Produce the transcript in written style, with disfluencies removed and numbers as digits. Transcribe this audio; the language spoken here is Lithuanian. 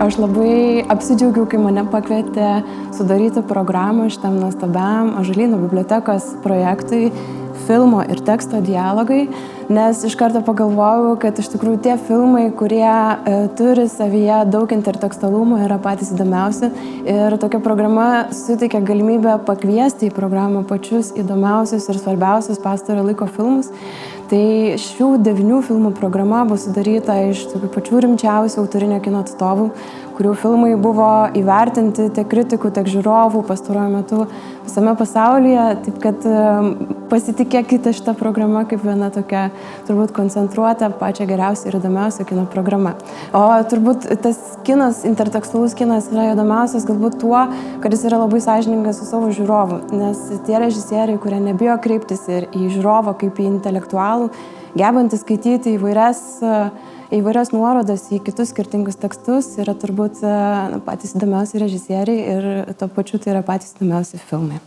aš labai apsidžiaugiau, kai mane pakvietė sudaryti programą šitam nuostabiam Ąžuolyno bibliotekos projektui filmo ir teksto dialogai, nes iš karto pagalvojau, kad iš tikrųjų tie filmai, kurie turi savyje daug intertekstualumo, yra patys įdomiausi ir tokia programa suteikia galimybę pakviesti į programą pačius įdomiausius ir svarbiausius pastarojo laiko filmus. Tai šių 9 filmų programa bus sudaryta iš tokių pačių rimčiausių autorinio kino atstovų, kurių filmai buvo įvertinti tiek kritikų, tiek žiūrovų pastaruoju metu visame pasaulyje. Taip kad pasitikėkite šitą programą kaip viena tokia turbūt koncentruota, pačia geriausia ir įdomiausia kino programa. O turbūt tas kinas, intertekstualus kinas yra įdomiausias galbūt tuo, kad jis yra labai sąžiningas su savo žiūrovu, nes tie režisieriai, kurie nebijo kreiptis ir į žiūrovą kaip į intelektualų, gebantys skaityti įvairias nuorodas į kitus skirtingus tekstus, yra turbūt patys įdomiausi režisieriai ir tuo pačiu tai yra patys įdomiausi filmai.